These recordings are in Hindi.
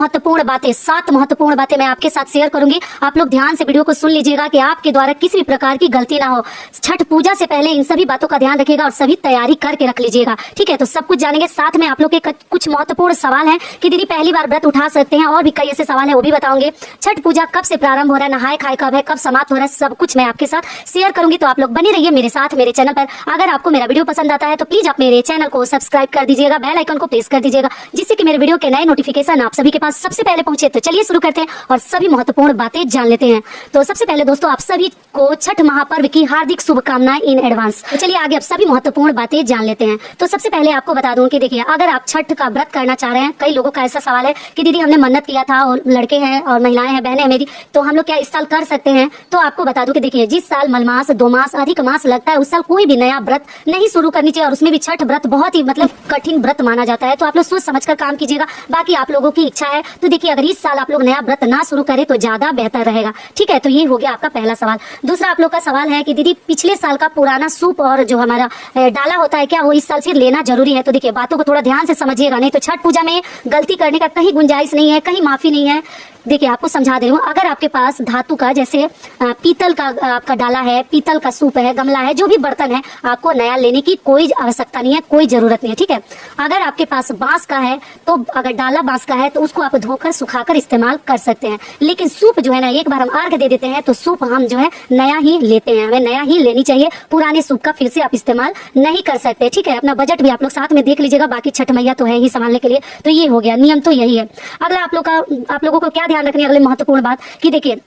महत्वपूर्ण बातें, 7 महत्वपूर्ण बातें मैं आपके साथ शेयर करूंगी। आप लोग ध्यान से वीडियो को सुन लीजिएगा कि आपके द्वारा किसी भी प्रकार की गलती ना हो। छठ पूजा से पहले इन सभी बातों का ध्यान रखिएगा और सभी तैयारी करके रख लीजिएगा, ठीक है। तो सब कुछ जानेंगे, साथ में आप लोग के कुछ महत्वपूर्ण सवाल हैं कि दीदी पहली बार व्रत उठा सकते हैं, और भी कई ऐसे सवाल है वो भी बताऊंगे। छठ पूजा कब से प्रारंभ हो रहा है, नहाए खाए कब है, कब समाप्त हो रहा है, सब कुछ मैं आपके साथ शेयर करूंगी। तो आप लोग बने रहिए मेरे साथ मेरे चैनल पर। अगर आपको मेरा वीडियो पसंद आता है तो प्लीज आप मेरे चैनल को सब्सक्राइब कर दीजिएगा, बेल आइकन को प्रेस कर दीजिएगा, जिससे कि मेरे वीडियो के नए नोटिफिकेशन आप सभी के पास सबसे पहले पहुंचे। तो चलिए शुरू करते हैं और सभी महत्वपूर्ण बातें जान लेते हैं। तो सबसे पहले दोस्तों, आप सभी को छठ महापर्व की हार्दिक शुभकामनाएं इन एडवांस। तो चलिए आगे अब सभी महत्वपूर्ण बातें जान लेते हैं। तो सबसे पहले आपको बता दूं कि देखिए, अगर आप छठ का व्रत करना चाह रहे हैं, कई लोगों का ऐसा सवाल है कि दीदी हमने मन्नत किया था और लड़के हैं और महिलाएं हैं, बहनें हैं मेरी, तो हम लोग क्या इस साल कर सकते हैं? तो आपको बता दूं कि देखिए, जिस साल मलमास, 2 मास, अधिक मास लगता है, उस साल कोई भी नया व्रत नहीं शुरू करनी चाहिए, और उसमें भी छठ व्रत बहुत ही कठिन व्रत माना जाता है। तो आप लोग सोच समझ कर काम कीजिएगा, बाकी आप लोगों की इच्छा है। तो देखिए, अगर इस साल आप लोग नया व्रत ना शुरू करें तो ज्यादा बेहतर रहेगा, ठीक है। तो ये हो गया आपका पहला सवाल। दूसरा आप लोग का सवाल है कि दीदी पिछले साल का पुराना सूप और जो हमारा डाला होता है, क्या वो इस साल फिर लेना जरूरी है? तो देखिए, बातों को थोड़ा ध्यान से समझिएगा, नहीं तो छठ पूजा में गलती करने का कहीं गुंजाइश नहीं है, कहीं माफी नहीं है। देखिए, आपको समझा दे रही हूँ, अगर आपके पास धातु का जैसे पीतल का आपका डाला है, पीतल का सूप है, गमला है, जो भी बर्तन है, आपको नया लेने की कोई आवश्यकता नहीं है, कोई जरूरत नहीं है, ठीक है। अगर आपके पास बांस का है, तो अगर डाला बांस का है तो उसको आप धोकर सुखाकर इस्तेमाल कर सकते हैं। लेकिन सूप जो है ना, एक बार हम अर्घ दे देते हैं तो सूप हम जो है नया ही लेते हैं, हमें नया ही लेनी चाहिए। पुराने सूप का फिर से आप इस्तेमाल नहीं कर सकते, ठीक है। अपना बजट भी आप लोग साथ में देख लीजिएगा, बाकी छठ मैया तो है ही संभालने के लिए। तो ये हो गया, नियम तो यही है। अगला आप लोगों को क्या ध्यान रखनी है, अगले महत्वपूर्ण बात कि देखिए,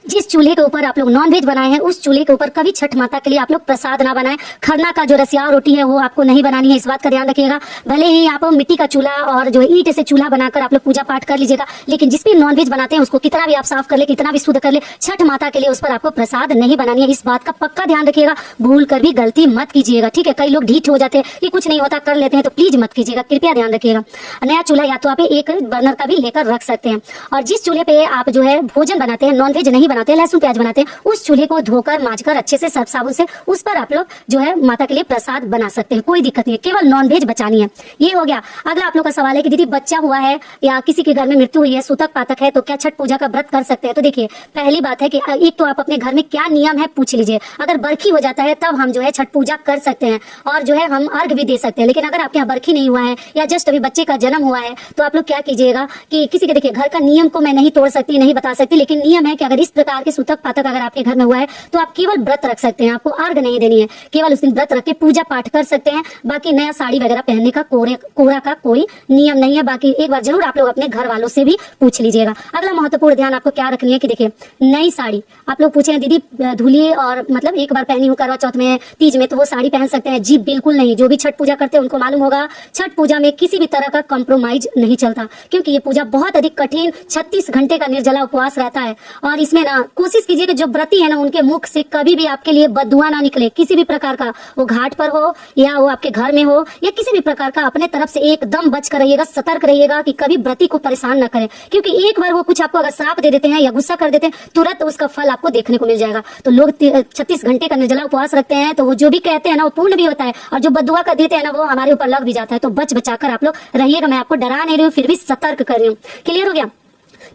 जिस चूल्हे के ऊपर आप लोग नॉनवेज बनाए हैं, उस चूल्हे के ऊपर कभी छठ माता के लिए आप लोग प्रसाद ना बनाएं। खरना का जो रसिया रोटी है वो आपको नहीं बनानी है, इस बात का ध्यान रखिएगा। भले ही आप मिट्टी का चूल्हा और जो ईंट से चूल्हा बनाकर आप लोग पूजा पाठ कर लीजिएगा, लेकिन जिस भी नॉनवेज बनाते हैं उसको कितना भी आप साफ कर ले, कितना भी शुद्ध कर ले, छठ माता के लिए उस पर आपको प्रसाद नहीं बनानी है। इस बात का पक्का ध्यान रखिएगा, भूल कर भी गलती मत कीजिएगा, ठीक है। कई लोग ढीठ हो जाते हैं कि कुछ नहीं होता, कर लेते हैं, तो प्लीज मत कीजिएगा, कृपया ध्यान रखिएगा। नया चूल्हा या तो आप एक बर्नर का भी लेकर रख सकते हैं। और जिस चूल्हे पे आप जो है भोजन बनाते हैं, नॉनवेज नहीं बनाते, लहसुन प्याज बनाते हैं, उस चूल्हे को धोकर मांजकर अच्छे से सर्फ साबुन से उस पर आप लोग जो है माता के लिए प्रसाद बना सकते हैं, कोई दिक्कत नहीं है। केवल नॉनवेज बचानी है, ये हो गया। अगला आप लोग का सवाल है कि दीदी बच्चा हुआ है या किसी के घर में मृत्यु हुई है, सूतक पातक है, तो क्या छठ पूजा का व्रत कर सकते हैं? तो देखिए, पहली बात है कि एक तो आप अपने घर में क्या नियम है पूछ लीजिए। अगर बरखी हो जाता है तब हम जो है छठ पूजा कर सकते हैं, और जो है हम अर्घ भी दे सकते हैं। लेकिन अगर आपके यहाँ बरखी नहीं हुआ है या जस्ट अभी बच्चे का जन्म हुआ है, तो आप लोग क्या कीजिएगा कि किसी के, देखिए घर का नियम को मैं नहीं तोड़ सकती, नहीं बता सकती, लेकिन नियम है कि अगर इस प्रकार के सूतक पातक अगर आपके घर में हुआ है तो आप केवल व्रत रख सकते हैं, आपको अर्घ नहीं देनी है। केवल उस दिन व्रत रख के पूजा पाठ कर सकते हैं, बाकी नया साड़ी वगैरह पहनने का कोरा का कोई नियम नहीं है। बाकी एक बार जरूर आप लोग अपने घर वालों से भी पूछ लीजिएगा। अगला महत्वपूर्ण ध्यान आपको क्या रखनी है कि देखिए, नई साड़ी आप लोग पूछे दीदी धुलिए और मतलब एक बार पहनी हूँ करवा चौथ में, तीज में, तो वो साड़ी पहन सकते हैं? जी बिल्कुल नहीं। जो भी छठ पूजा करते हैं उनको मालूम होगा, छठ पूजा में किसी भी तरह का कॉम्प्रोमाइज नहीं चलता, क्योंकि ये पूजा बहुत अधिक कठिन 36 घंटे का निर्जला उपवास रहता है। और इसमें ना कोशिश कीजिए कि जो व्रती है ना, उनके मुख से कभी भी आपके लिए बददुआ ना निकले, किसी भी प्रकार का, वो घाट पर हो या वो आपके घर में हो या किसी भी प्रकार का। अपने तरफ से एकदम बच कर रहिएगा, सतर्क रहिएगा कि कभी व्रती को परेशान न करें, क्योंकि एक बार वो कुछ आपको अगर श्राप दे देते हैं या गुस्सा कर देते हैं, तुरंत उसका फल आपको देखने को मिल जाएगा। तो लोग 36 घंटे का निर्जला उपवास रखते हैं, तो वो जो भी कहते हैं ना वो पूर्ण भी होता है, और जो बददुआ कर देते हैं ना वो हमारे ऊपर लग भी जाता है। तो बच बचाकर आप लोग रहिएगा। मैं आपको डरा नहीं रही हूँ, फिर भी सतर्क कर रही हूँ। क्लियर हो गया?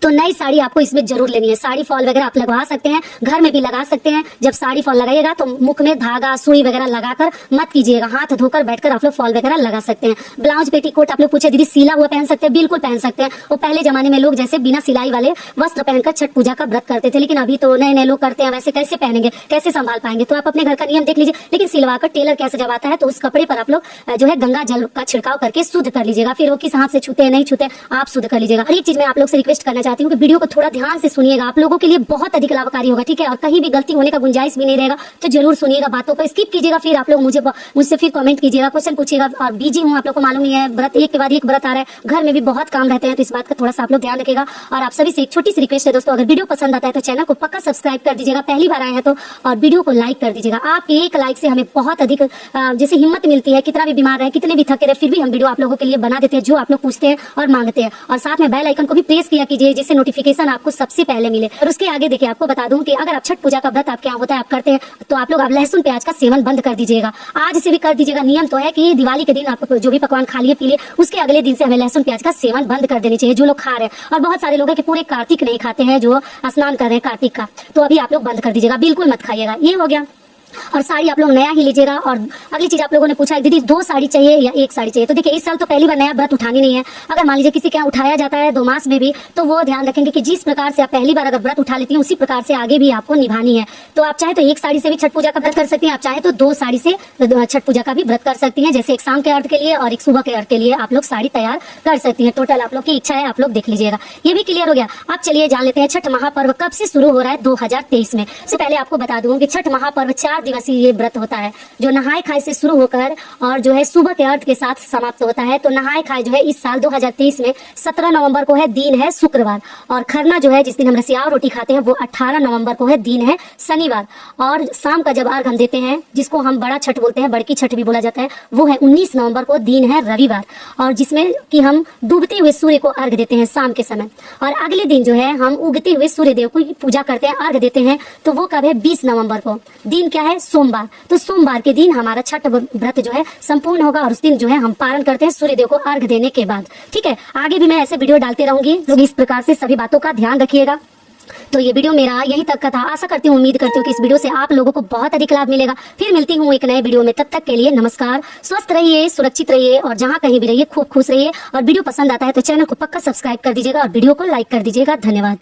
तो नई साड़ी आपको इसमें जरूर लेनी है। साड़ी फॉल वगैरह आप लगवा सकते हैं, घर में भी लगा सकते हैं। जब साड़ी फॉल लगाइएगा तो मुख में धागा सुई वगैरह लगाकर मत कीजिएगा, हाथ धोकर बैठकर आप लोग फॉल वगैरह लगा सकते हैं। ब्लाउज पेटीकोट आप लोग पूछे दीदी सिला हुआ पहन सकते हैं? बिल्कुल पहन सकते हैं। वो पहले जमाने में लोग जैसे बिना सिलाई वाले वस्त्र पहनकर छठ पूजा का व्रत करते थे, लेकिन अभी तो नए नए लोग करते हैं, वैसे कैसे पहनेंगे, कैसे संभाल पाएंगे? तो आप अपने घर का नियम देख लीजिए। लेकिन सिलवाकर टेलर कैसे जब आता है तो उस कपड़े पर आप लोग जो है गंगा जल का छिड़काव करके शुद्ध कर लीजिएगा। फिर वो किस हाथ से छूते नहीं छूते आप शुद्ध कर लीजिएगा। और एक चीज मैं आप लोग से रिक्वेस्ट करना चाहती हूँ कि वीडियो को थोड़ा ध्यान से सुनिएगा, आप लोगों के लिए बहुत अधिक लाभकारी होगा, ठीक है। और कहीं भी गलती होने का गुंजाइश भी नहीं रहेगा, तो जरूर सुनिएगा, बातों को स्किप कीजिएगा। फिर आप लोग मुझसे फिर कमेंट कीजिएगा, क्वेश्चन पूछिएगा। और बिजी हूँ, आप लोग को मालूम ही है, व्रत एक के बाद एक व्रत आ रहा है, घर में भी बहुत काम रहते हैं, तो इस बात का थोड़ा सा आप लोग ध्यान रखिएगा। और आप सभी से एक छोटी सी रिक्वेस्ट है दोस्तों, अगर वीडियो पसंद आता है तो चैनल को पक्का सब्सक्राइब कर दीजिएगा, पहली बार आए हैं तो, और वीडियो को लाइक कर दीजिएगा। आपके एक लाइक से हमें बहुत अधिक जैसे हिम्मत मिलती है, कितना भी बीमार रहे, कितने भी थके रहे, फिर भी हम वीडियो आप लोगों के लिए बना देते हैं जो आप लोग पूछते हैं और मांगते हैं। और साथ में बेल आइकन को भी प्रेस किया कीजिए। कीजिए जिससे नोटिफिकेशन आपको सबसे पहले मिले। और उसके आगे देखिए आपको बता दूं कि अगर आप छठ पूजा का व्रत आपके यहाँ होता है, आप करते हैं, तो आप लोग अब लहसुन प्याज का सेवन बंद कर दीजिएगा। आज से भी कर दीजिएगा। नियम तो है कि दिवाली के दिन आप जो भी पकवान खा लिए पी लिए, उसके अगले दिन से हमें लहसुन प्याज का सेवन बंद कर देनी चाहिए, जो लोग खा रहे हैं। और बहुत सारे लोग हैं कि पूरे कार्तिक नहीं खाते हैं, जो स्नान कर रहे हैं कार्तिक का, तो अभी आप लोग बंद कर दीजिएगा, बिल्कुल मत खाइएगा। ये हो गया। और साड़ी आप लोग नया ही लीजिएगा। और अगली चीज आप लोगों ने पूछा दीदी 2 साड़ी चाहिए या 1 साड़ी चाहिए, तो देखिए इस साल तो पहली बार नया व्रत उठानी नहीं है। अगर मान लीजिए किसी के यहाँ उठाया जाता है 2 मास में भी, तो वो ध्यान रखेंगे कि जिस प्रकार से आप पहली बार अगर व्रत उठा लेती हैं, उसी प्रकार से आगे भी आपको निभानी है। तो आप चाहे तो 1 साड़ी से भी छठ पूजा का व्रत कर सकती हैं, आप चाहे तो 2 साड़ी से छठ पूजा का भी व्रत कर सकती हैं। जैसे एक शाम के अर्घ के लिए और एक सुबह के अर्घ के लिए आप लोग साड़ी तैयार कर सकती हैं। टोटल आप लोग की इच्छा है, आप लोग देख लीजिएगा। ये भी क्लियर हो गया। अब चलिए जान लेते हैं छठ महापर्व कब से शुरू हो रहा है 2023 में। इससे पहले आपको बता दूं कि छठ महापर्व 4 दिवसीय ये व्रत होता है, जो नहाय खाए से शुरू होकर और जो है सुबह के अर्घ के साथ समाप्त होता है। तो नहाय खाए जो है इस साल 2023 में 17 नवंबर को है, दिन है शुक्रवार। और खरना जो है जिस दिन हम रसियाव रोटी खाते हैं, वो 18 नवंबर को है, दिन है शनिवार। और शाम का जब अर्घ हम देते हैं, जिसको हम बड़ा छठ बोलते हैं, बड़की छठ भी बोला जाता है, वो है 19 नवंबर को, दिन है रविवार। और जिसमें कि हम डूबते हुए सूर्य को अर्घ देते हैं शाम के समय। और अगले दिन जो है हम उगते हुए सूर्य देव को पूजा करते हैं, अर्घ देते हैं। तो वो कब है? 20 नवंबर को, दिन क्या है? सोमवार। तो सोमवार के दिन हमारा छठ व्रत जो है संपूर्ण होगा। और उस दिन जो है हम पारण करते हैं सूर्य देव को अर्घ देने के बाद। ठीक है, आगे भी मैं ऐसे वीडियो डालते रहूंगी, लोग इस प्रकार से सभी बातों का ध्यान रखिएगा। तो ये वीडियो मेरा यहीं तक का था। आशा करती हूँ, उम्मीद करती हूँ कि इस वीडियो से आप लोगों को बहुत अधिक लाभ मिलेगा। फिर मिलती हूँ एक नए वीडियो में, तब तक के लिए नमस्कार। स्वस्थ रहिए, सुरक्षित रहिए और जहाँ कहीं भी रहिए खूब खुश रहिए। और वीडियो पसंद आता है तो चैनल को पक्का सब्सक्राइब कर दीजिएगा और वीडियो को लाइक कर दीजिएगा। धन्यवाद।